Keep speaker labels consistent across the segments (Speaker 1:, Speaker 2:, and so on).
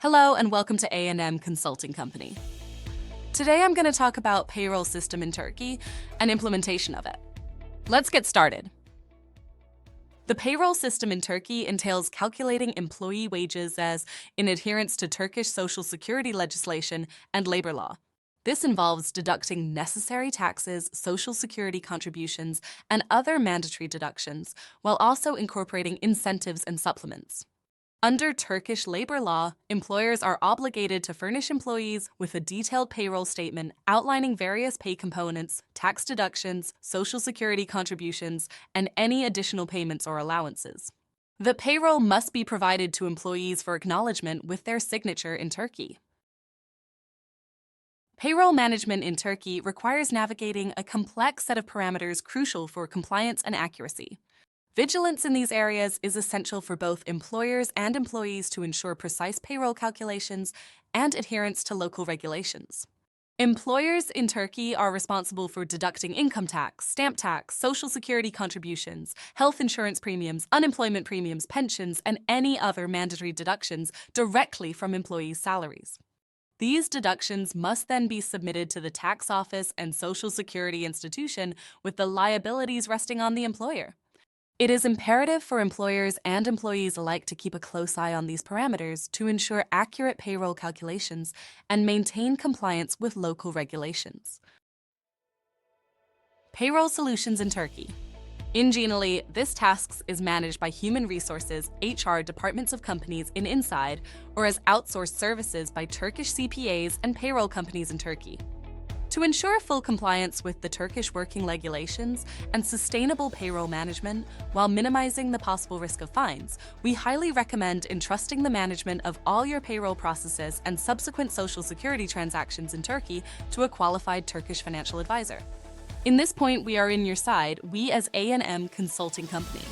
Speaker 1: Hello and welcome to A&M Consulting Company. Today I'm going to talk about payroll system in Turkey and implementation of it. Let's get started. The payroll system in Turkey entails calculating employee wages in adherence to Turkish Social Security legislation and labor law. This involves deducting necessary taxes, social security contributions, and other mandatory deductions, while also incorporating incentives and supplements. Under Turkish labor law, employers are obligated to furnish employees with a detailed payroll statement outlining various pay components, tax deductions, social security contributions, and any additional payments or allowances. The payroll must be provided to employees for acknowledgement with their signature in Turkey. Payroll management in Turkey requires navigating a complex set of parameters crucial for compliance and accuracy. Vigilance in these areas is essential for both employers and employees to ensure precise payroll calculations and adherence to local regulations. Employers in Turkey are responsible for deducting income tax, stamp tax, social security contributions, health insurance premiums, unemployment premiums, pensions, and any other mandatory deductions directly from employees' salaries. These deductions must then be submitted to the tax office and social security institution with the liabilities resting on the employer. It is imperative for employers and employees alike to keep a close eye on these parameters to ensure accurate payroll calculations and maintain compliance with local regulations. Payroll solutions in Turkey. Generally, this task is managed by Human Resources, HR departments of companies inside or as outsourced services by Turkish CPAs and payroll companies in Turkey. To ensure full compliance with the Turkish working regulations and sustainable payroll management while minimizing the possible risk of fines, we highly recommend entrusting the management of all your payroll processes and subsequent social security transactions in Turkey to a qualified Turkish financial advisor. In this point, we are in your side. We as A&M Consulting Company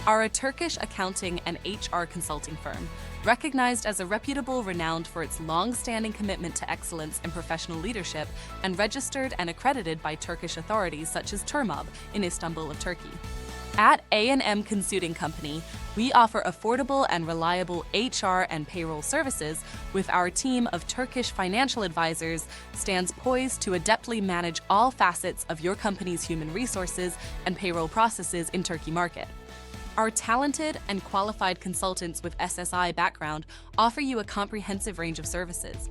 Speaker 1: are a Turkish accounting and HR consulting firm, recognized as a reputable, renowned for its long-standing commitment to excellence and professional leadership, and registered and accredited by Turkish authorities such as Turmob in Istanbul of Turkey. At A&M Consulting Company, we offer affordable and reliable HR and payroll services with our team of Turkish financial advisors stands poised to adeptly manage all facets of your company's human resources and payroll processes in Turkey market. Our talented and qualified consultants with SSI background offer you a comprehensive range of services,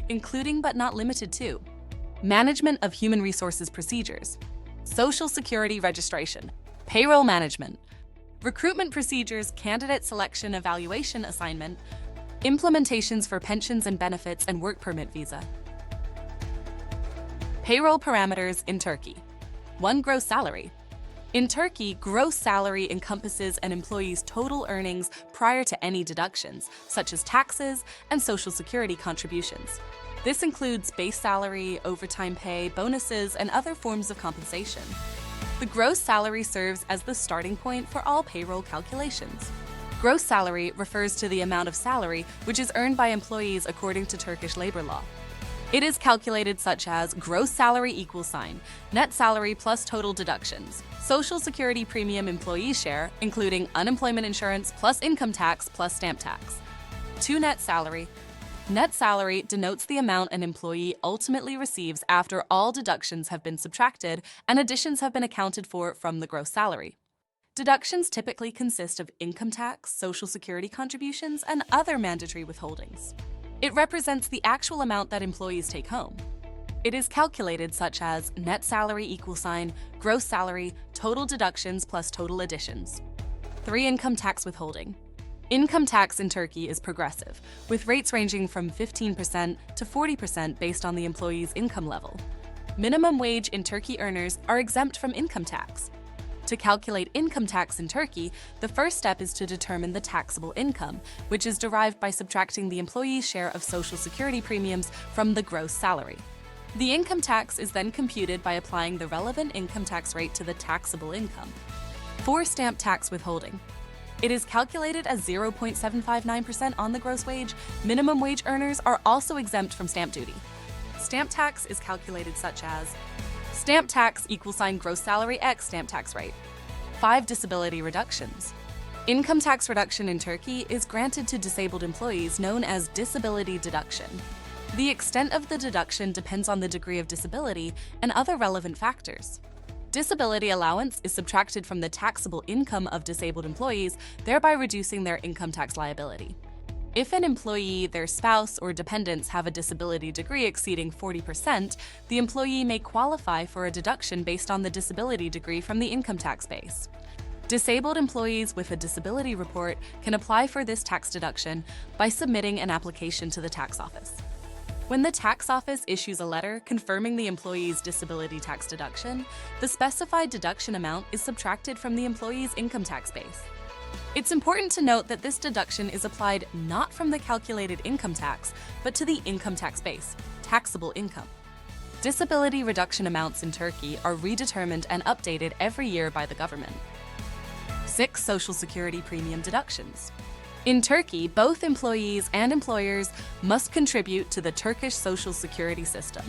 Speaker 1: including but not limited to management of human resources procedures, social security registration, payroll management, recruitment procedures, candidate selection evaluation assignment, implementations for pensions and benefits and work permit visa. Payroll parameters in Turkey. 1. Gross salary. In Turkey, gross salary encompasses an employee's total earnings prior to any deductions, such as taxes and social security contributions. This includes base salary, overtime pay, bonuses, and other forms of compensation. The gross salary serves as the starting point for all payroll calculations. Gross salary refers to the amount of salary which is earned by employees according to Turkish labor law. It is calculated such as gross salary = net salary plus total deductions, social security premium employee share, including unemployment insurance plus income tax plus stamp tax. 2. Net salary. Net salary denotes the amount an employee ultimately receives after all deductions have been subtracted and additions have been accounted for from the gross salary. Deductions typically consist of income tax, social security contributions, and other mandatory withholdings. It represents the actual amount that employees take home. It is calculated such as net salary = gross salary, total deductions plus total additions. 3. Income tax withholding. Income tax in Turkey is progressive, with rates ranging from 15% to 40% based on the employee's income level. Minimum wage in Turkey earners are exempt from income tax. To calculate income tax in Turkey, the first step is to determine the taxable income, which is derived by subtracting the employee's share of social security premiums from the gross salary. The income tax is then computed by applying the relevant income tax rate to the taxable income. 4. Stamp tax withholding. It is calculated as 0.759% on the gross wage. Minimum wage earners are also exempt from stamp duty. Stamp tax is calculated such as stamp tax = gross salary x stamp tax rate. 5. Disability reductions. Income tax reduction in Turkey is granted to disabled employees known as disability deduction. The extent of the deduction depends on the degree of disability and other relevant factors. Disability allowance is subtracted from the taxable income of disabled employees, thereby reducing their income tax liability. If an employee, their spouse, or dependents have a disability degree exceeding 40%, the employee may qualify for a deduction based on the disability degree from the income tax base. Disabled employees with a disability report can apply for this tax deduction by submitting an application to the tax office. When the tax office issues a letter confirming the employee's disability tax deduction, the specified deduction amount is subtracted from the employee's income tax base. It's important to note that this deduction is applied not from the calculated income tax, but to the income tax base, taxable income. Disability reduction amounts in Turkey are redetermined and updated every year by the government. 6. Social Security premium deductions. In Turkey, both employees and employers must contribute to the Turkish Social Security System.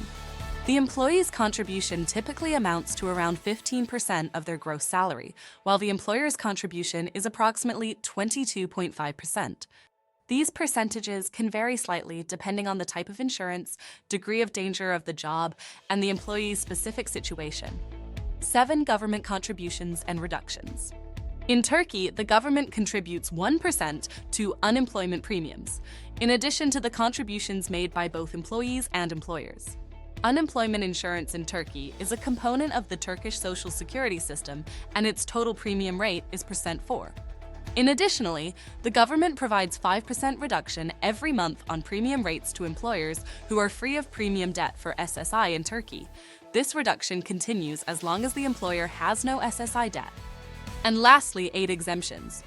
Speaker 1: The employee's contribution typically amounts to around 15% of their gross salary, while the employer's contribution is approximately 22.5%. These percentages can vary slightly depending on the type of insurance, degree of danger of the job, and the employee's specific situation. 7. Government contributions and reductions. In Turkey, the government contributes 1% to unemployment premiums, in addition to the contributions made by both employees and employers. Unemployment insurance in Turkey is a component of the Turkish Social Security System, and its total premium rate is %4. Additionally, the government provides 5% reduction every month on premium rates to employers who are free of premium debt for SSI in Turkey. This reduction continues as long as the employer has no SSI debt. And lastly, 8 exemptions.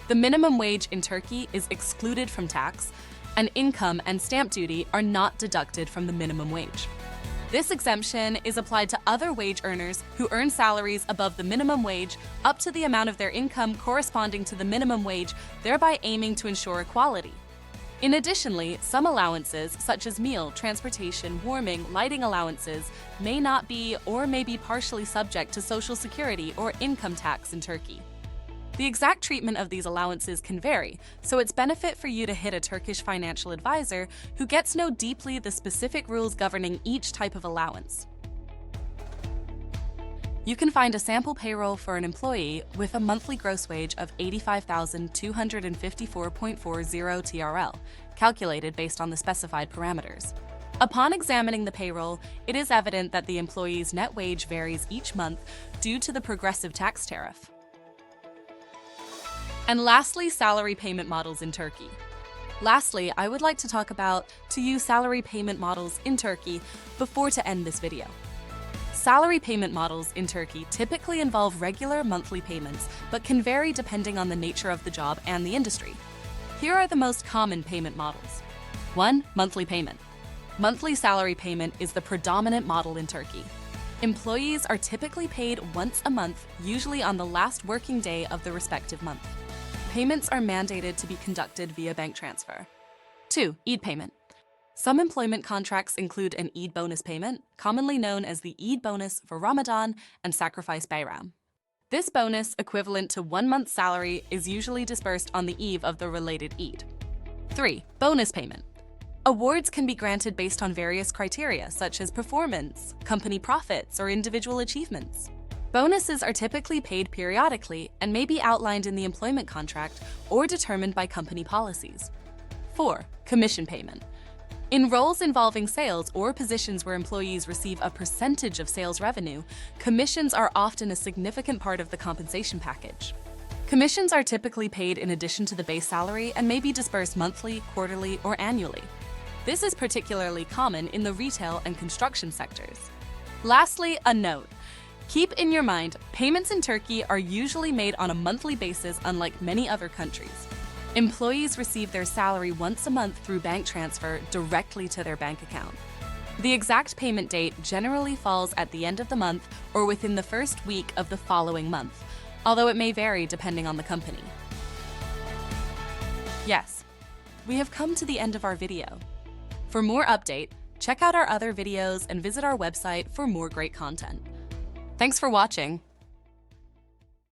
Speaker 1: The minimum wage in Turkey is excluded from tax, and income and stamp duty are not deducted from the minimum wage. This exemption is applied to other wage earners who earn salaries above the minimum wage up to the amount of their income corresponding to the minimum wage, thereby aiming to ensure equality. Additionally, some allowances, such as meal, transportation, warming, lighting allowances, may not be or may be partially subject to Social Security or income tax in Turkey. The exact treatment of these allowances can vary, so it's benefit for you to hit a Turkish financial advisor who gets to know deeply the specific rules governing each type of allowance. You can find a sample payroll for an employee with a monthly gross wage of 85,254.40 TRL, calculated based on the specified parameters. Upon examining the payroll, it is evident that the employee's net wage varies each month due to the progressive tax tariff. And lastly, salary payment models in Turkey. Lastly, I would like to talk about to use salary payment models in Turkey before to end this video. Salary payment models in Turkey typically involve regular monthly payments, but can vary depending on the nature of the job and the industry. Here are the most common payment models. 1. Monthly payment. Monthly salary payment is the predominant model in Turkey. Employees are typically paid once a month, usually on the last working day of the respective month. Payments are mandated to be conducted via bank transfer. 2. Eid payment. Some employment contracts include an Eid bonus payment, commonly known as the Eid bonus for Ramadan and Sacrifice Bayram. This bonus, equivalent to 1 month's salary, is usually disbursed on the eve of the related Eid. 3. Bonus payment. Awards can be granted based on various criteria, such as performance, company profits, or individual achievements. Bonuses are typically paid periodically and may be outlined in the employment contract or determined by company policies. 4. Commission payment. In roles involving sales or positions where employees receive a percentage of sales revenue, commissions are often a significant part of the compensation package. Commissions are typically paid in addition to the base salary and may be disbursed monthly, quarterly, or annually. This is particularly common in the retail and construction sectors. Lastly, a note. Keep in your mind, payments in Turkey are usually made on a monthly basis, unlike many other countries. Employees receive their salary once a month through bank transfer directly to their bank account. The exact payment date generally falls at the end of the month or within the first week of the following month, although it may vary depending on the company. Yes, we have come to the end of our video. For more update, check out our other videos and visit our website for more great content. Thanks for watching.